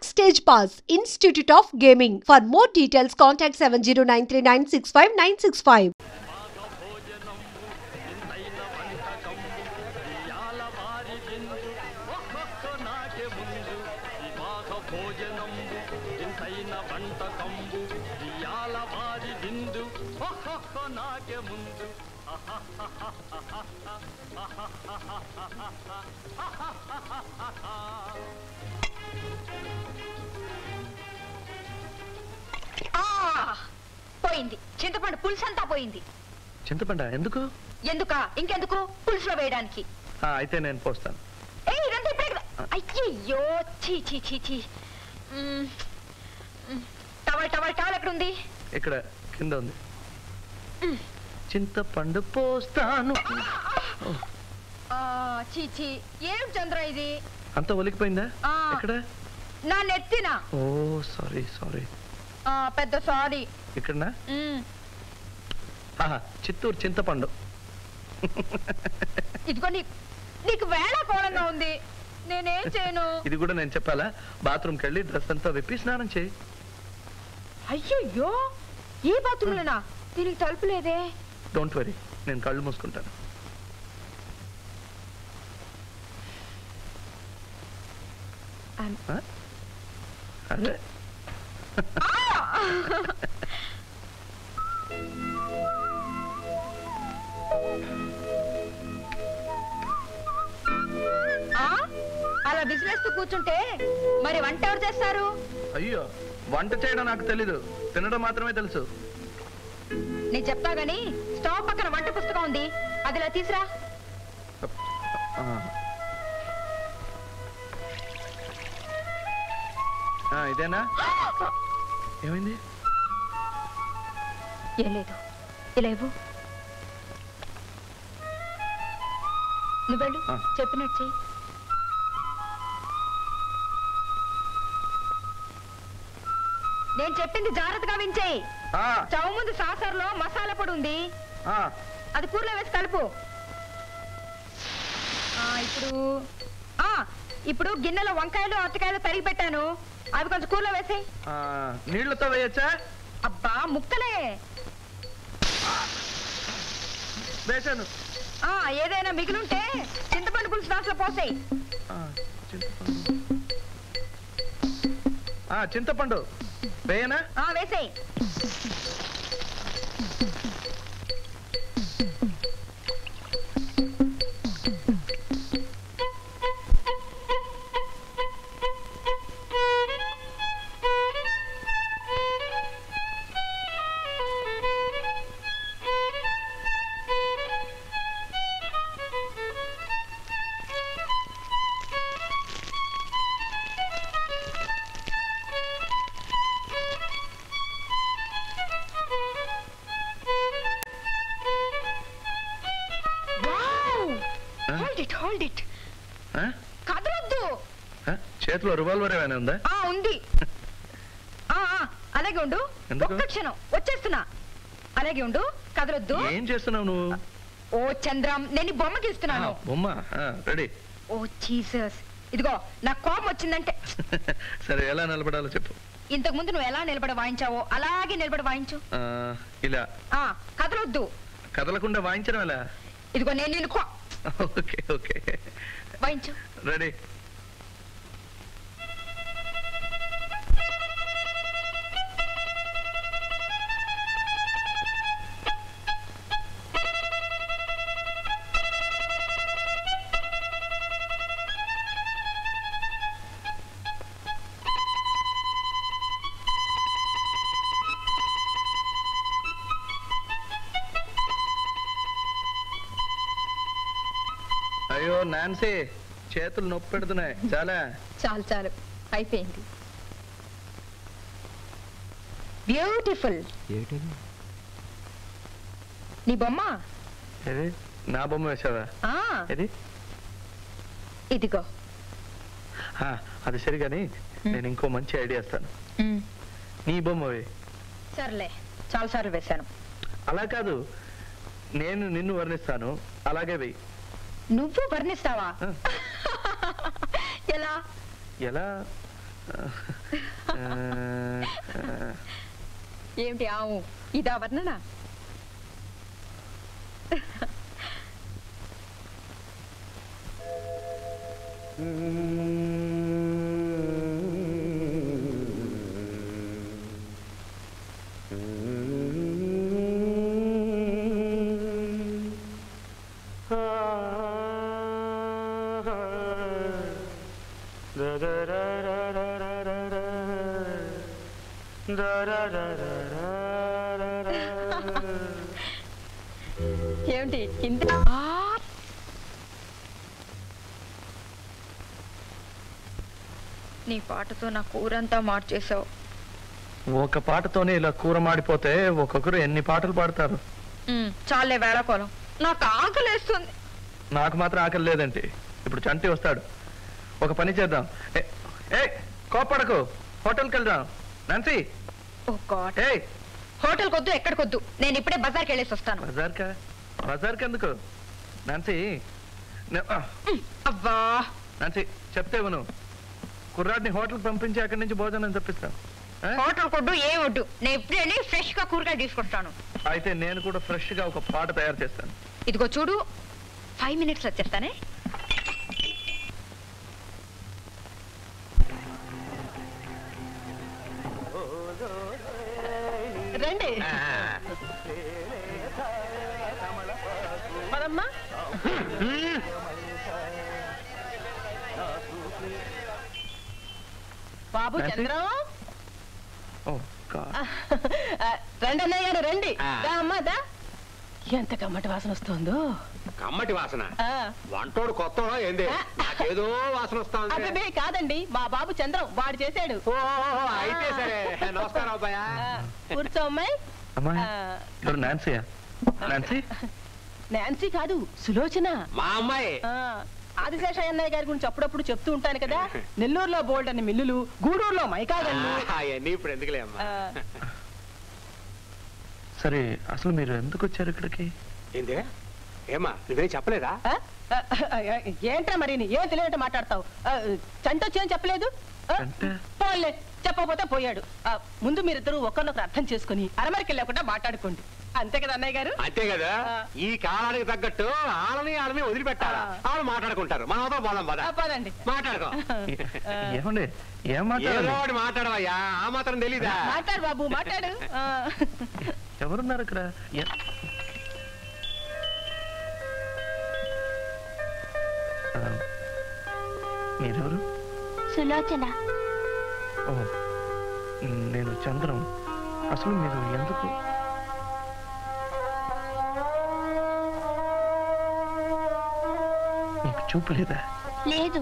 Backstage Pass, Institute of Gaming. For more details, contact 7093965965. పోయింది చింతపండు పులుసు అంతా పోయింది. చింతపండు ఎందుకు? ఎందుకా ఇంకెందుకు పులుసులో వేయడానికి. అయితే నేను పోస్తాను. అయ్యో చీ చీ చీ చీ. టవల్ టవల్ టవల్ ఎక్కడ ఉంది? ఇక్కడ కింద ఉంది. చింతపండు పోస్తాను. చీచి ఏం చంద్ర ఇది? అంత ఒలికిపోయిందా? ఇక్కడ నా నెత్తిన. ఓ సారీ సారీ. పెద్ద సారీ. ఇక్కడనా? చిత్తూరు చింతపండు. ఇదిగో నీకు వేళ కోళంగా ఉంది, నేనేం చేయను? ఇది కూడా నేను చెప్పాలా? బాత్రూమ్కి వెళ్ళి డ్రెస్ అంతా విప్పి స్నానం చేయి. అయ్యో ఈ బాత్రూంలోనా? దీనికి తలుపు లేదే. డోంట్ వరీ, నేను కళ్ళు మూసుకుంటాను. అదే అలా విసిరేస్తూ కూర్చుంటే మరి వంట ఎవరు చేస్తారు? అయ్యో వంట చేయడం నాకు తెలీదు, తినడం మాత్రమే తెలుసు. నేను చెప్తా గానీ స్టవ్ పక్కన వంట పుస్తకం ఉంది, అదిలా తీసురా. ఇదేనా? ఏమైంది? ఏం లేదు, ఇలా ఇవ్వు. నువ్వు వెళ్ళు, చెప్పినట్టు చెయ్యి. నేను చెప్పింది జాగ్రత్తగా వించేయి. స్టవ్ ముందు సాసర్లో మసాలా పొడి ఉంది, అది కూరలో వేసి కలుపు. ఇప్పుడు గిన్నెలో వంకాయలు అరటికాయలు తరిగి పెట్టాను, అవి కొంచెం కూరలో వేసి. నీళ్లతో వేయచ్చా? అబ్బా ముక్కలే వేసాను. ఏదైనా మిగిలింటే చింతపండు పులుసు దాంట్లో పోసేయి. చింతపండు వేయనా? వేసేయి. కదలొద్దు. చేతిలో రివాల్వర్ ఏమైనా ఉందా? ఉంది. అలాగే ఉండు, ఒక్క క్షణం వచ్చేస్తున్నా. అలాగే ఉండు, కదలొద్దు. ఏం చేస్తున్నావు నువ్వు? ఓ చంద్రం, నేను బొమ్మకి ఇస్తున్నాను. బొమ్మ రెడీ. ఓ జీసస్, ఇదిగో నాకు కోపం వచ్చిందంటే. సరే ఎలా నిలబడాలో చెప్పు. ఇంతకు ముందు నువ్వు ఎలా నిలబడి వాయించావో అలాగే నిలబడి వాయించు. ఇలా కదలొద్దు. కదలకుండా వాయించడం ఎలా? ఇదిగో నేను నిన్ను ఓకే ఓకే వాయించు. రెడీ. అయ్యో నాన్సీ, చేతులు నొప్పి పెడుతున్నాయి. చాలా చాలు చాలు, అయిపోయింది. బ్యూటిఫుల్. నీ బొమ్మ. నా బొమ్మ వేసావా? ఇదిగో. అది సరిగాని నేను ఇంకో మంచి ఐడియా ఇస్తాను. నీ బొమ్మవి. సర్లే, చాలా సార్లు వేశాను. అలా కాదు, నేను నిన్ను వర్ణిస్తాను, అలాగే వెయ్యి. నువ్వు వర్ణిస్తావా? ఎలా? ఎలా ఏమిటి ఆవు ఇదా వర్ణన? ఏమిటి ఇంత నీ పాటతో నా కూరంతా మార్చేసావు. ఒక పాటతోనే ఇలా కూర మాడిపోతే ఒక్కొక్కరు ఎన్ని పాటలు పాడతారు. చాలే వేళకోళం, నాకు ఆకలేస్తుంది. నాకు మాత్రం ఆకలి లేదంటే. ఇప్పుడు చంటి వస్తాడు, ఒక పని చేద్దాం. ఏ కోపడకు, హోటల్కి వెళ్దాం. నాన్సీ, హోటల్ కొద్దు, ఎక్కడికొద్దు, నేను ఇప్పుడే బజార్కి వెళ్ళేసి వస్తాను. బజార్కి ఎందుకు నాన్సీ? అబ్బా నాన్సీ, చెప్తే నువ్వు కుర్రాడిని హోటల్ పంపించి అక్కడి నుంచి భోజనం తెప్పిస్తాను. హోటల్ కొద్దు, ఏం వద్దు, నేను ఇప్పుడు వెళ్ళి ఫ్రెష్ గా కూరగాయలు తీసుకొస్తాను. అయితే నేను కూడా ఫ్రెష్ గా ఒక పాట తయారు చేస్తాను. ఇదిగో చూడు, 5 minutes వచ్చేస్తానే. రండి మరమ్మా. బాబు చంద్రం, రండి అన్నయ్య గారు, రండి. అమ్మా దా. ఎంత కమ్మటి వాసన వస్తుందో. కమ్మటి వాసన? వంటోడు కొత్త ఏంది? ఏదో వాసన వస్తుంది. అబ్బే కాదండి, మా బాబు చంద్రం, వాడు చేశాడు. అయితే సరే. నమస్కారం అబ్బాయా. కూర్చో అమ్మాయి. నాన్సీ కాదు, సులోచన మా అమ్మాయి. ఆదిశేష అన్నయ్య గారి గురించి అప్పుడప్పుడు చెప్తూ ఉంటాను కదా. నెల్లూరులో బోల్డ్ అని మిల్లులు, గూడూరులో మైకాగళ్ళు. అవన్నీ ఇప్పుడు ఎందుకులే అమ్మా. సరే, అసలు మీరు ఎందుకు వచ్చారు ఇక్కడికి? ఏందే ఏమా, నువ్వేం చెప్పలేదా? ఏంట్రా మరి, ఏం తెలియనట్టు మాట్లాడతావు? చంట వచ్చేం చెప్పలేదు. పోలే, చెప్పకపోతే పోయాడు. ముందు మీరిద్దరు ఒకరినొకరు అర్థం చేసుకుని అరమరికి వెళ్ళకుండా మాట్లాడుకోండి. అంతే కదా అన్నయ్య గారు? అంతే కదా. ఈ కాలానికి తగ్గట్టు ఆళ్ళని వదిలిపెట్టాలి. వాళ్ళు మాట్లాడుకుంటారు, మనతో పోదాం పద. పదండి, మాట్లాడుకో. మాట్లాడవయ్యా, ఆ మాత్రం తెలీదా? మాట్లాడు బాబు, మాట్లాడు. ఎవరున్నారు ఇక్కడ? మీరెవరు? సులోచన. ఓ, నేను చంద్రం. అసలు మీరు ఎందుకు? మీకు చూపు లేదా? లేదు.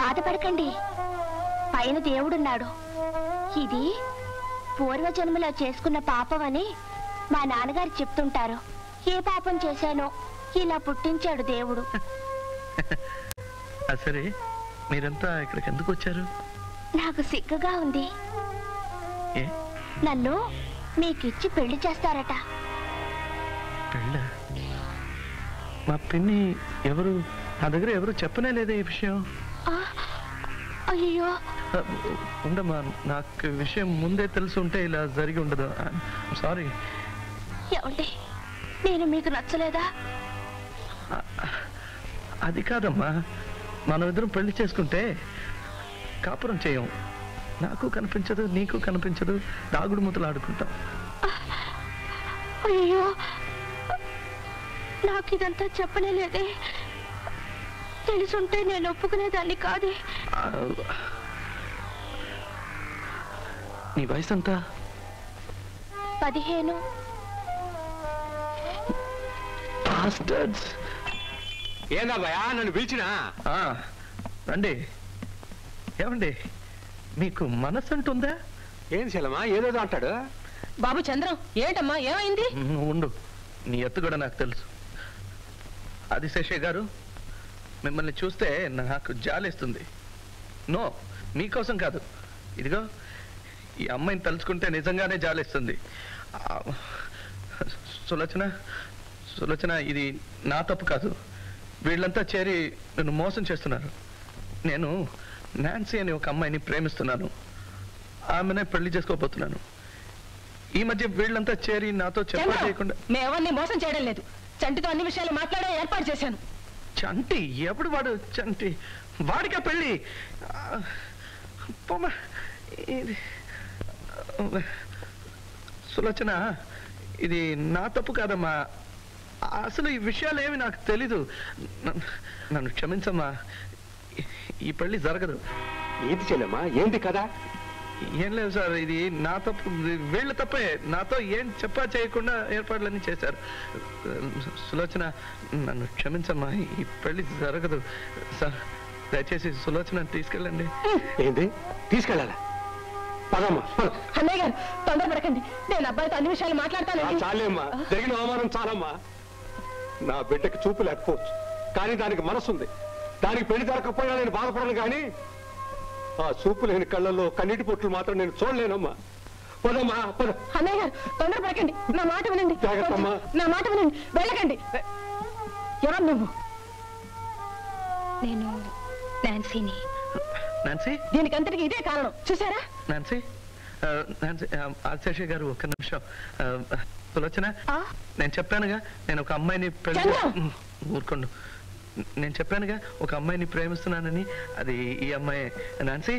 బాధపడకండి, పైన దేవుడున్నాడు. ఇది పూర్వజన్మలో చేసుకున్న పాపం అని మా నాన్నగారు చెప్తుంటారు. ఏ పాపం చేశానో ఇలా పుట్టించాడు దేవుడు. సరే, మీరంతా ఇక్కడికి ఎందుకు వచ్చారు? నాకు సిగ్గుగా ఉంది. నన్ను మీకిచ్చి పెళ్లి చేస్తారట. పెళ్ళా? మా పిన్ని ఎవరు? నా దగ్గర ఎవరు చెప్పనే లేదే ఈ విషయం. అయ్యో, ఉండమ్మా, నాకు విషయం ముందే తెలిసి ఉంటే ఇలా జరిగి ఉండదు. సారీ. ఏమండి, నేను మీకు నచ్చలేదా? అది కాదమ్మా, మనం ఇద్దరం పెళ్లి చేసుకుంటే కాపురం చేయం. నాకు కనిపించదు, నీకు కనిపించదు, దాగుడు మూతలు ఆడుకుంటాం. అయ్యో, నాకు ఇదంతా చెప్పనే లేదే. తెలుసుంటే నేను ఒప్పుకునేదాన్ని కాదే. నీ వయసు ఎంత? 15. ఏందబ్బాయా నన్ను పిలిచినా? రండి. ఏమండి, మీకు మనసు అంటుందా? ఏం చెల్లమ్మా, ఏదేదో అంటాడు. బాబు చంద్రం, ఏంటమ్మా, ఏమైంది? ఉండు, నీ ఎత్తు కూడా నాకు తెలుసు. ఆదిశేషయ్య గారు, మిమ్మల్ని చూస్తే నాకు జాలేస్తుంది. నో, మీకోసం కాదు. ఇదిగో, ఈ అమ్మాయిని తలుచుకుంటే నిజంగానే జాలేస్తుంది. సులోచన, ఇది నా తప్పు కాదు. వీళ్ళంతా చేరి నన్ను మోసం చేస్తున్నారు. నేను నాన్సీ అనే ఒక అమ్మాయిని ప్రేమిస్తున్నాను. ఆమెనే పెళ్లి చేసుకోబోతున్నాను. ఈ మధ్య వీళ్ళంతా చేరి నాతో చెప్పకుండా మేమన్నీ మోసం చేయడం లేదు. చంటితో అన్ని విషయాలు మాట్లాడే ఏర్పాటు చేశాను. చంటి? ఎప్పుడు వాడు చంటి? వాడికా పెళ్ళి? సులోచన, ఇది నా తప్పు కాదమ్మా. అసలు ఈ విషయాలు ఏమి నాకు తెలీదు. నన్ను క్షమించమ్మా. ఈ పెళ్లి జరగదు. ఏంటి చెల్లెమ్మా, ఏంటి కదా? ఏం లేదు సార్, ఇది నా తప్పు. వీళ్ళ తప్పే. నాతో ఏం చెప్పా చేయకుండా ఏర్పాట్లన్నీ చేశారు. సులోచన, నన్ను క్షమించమ్మా. ఈ పెళ్లి జరగదు సార్. దయచేసి సులోచన తీసుకెళ్ళండి. ఏంటి తీసుకెళ్ళాలా? పదమ్మా. అన్నయ్య గారు తొందరపడకండి. నేను అబ్బాయితో అన్ని విషయాలు మాట్లాడతాను. చాలేమ్మా, జరిగిన అవమానం చాలమ్మా. నా బిడ్డకి చూపు లేకపోవచ్చు, కానీ దానికి మనసుంది. దానికి పెళ్లి జరగకపోయినా నేను బాధపడను, కానీ ఆ చూపు లేని కళ్ళల్లో కన్నీటి పొట్లు మాత్రం నేను చూడలేనమ్మా. పదమ్మా పద. అన్నయ్య గారు తొందరపడకండి. నా మాట వినండి. జాగ్రత్తమ్మా. నా మాట వినండి. వెళ్ళకండి. ఎవరు నువ్వు? నేను నాన్సీని. నాన్సీ? దీనికంతటికి ఇదే కారణం. చూసారా? నాన్సీ, నాన్సీ, ఆశేష గారు ఒక్క నిమిషం. సులోచన, నేను చెప్పానుగా నేను ఒక అమ్మాయిని ఊరుకోండు. నేను చెప్పానుగా ఒక అమ్మాయిని ప్రేమిస్తున్నానని. అది ఈ అమ్మాయి. నాన్సీ,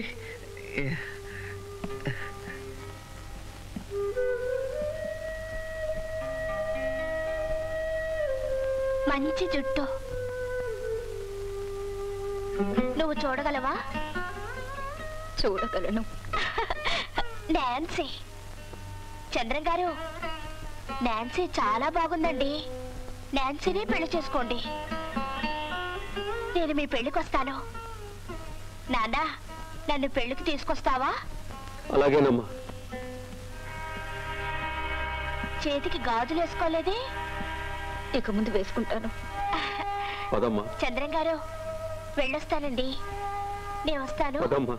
మంచి జుట్టు. నువ్వు చూడగలవా? చూడగలను. నాన్సీ. చంద్రం గారు, నాన్సీ చాలా బాగుందండి. నాన్సీని పెళ్లి చేసుకోండి. నేను మీ పెళ్లికి వస్తాను. నాన్న, నన్ను పెళ్లికి తీసుకొస్తావా? అలాగేనమ్మా. చేతికి గాజులు వేసుకోలేదే? ఇక ముందు వేసుకుంటాను. పదమ్మా. చంద్రం గారు, వెళ్ళొస్తానండి. నేను వస్తాను. పదమ్మా.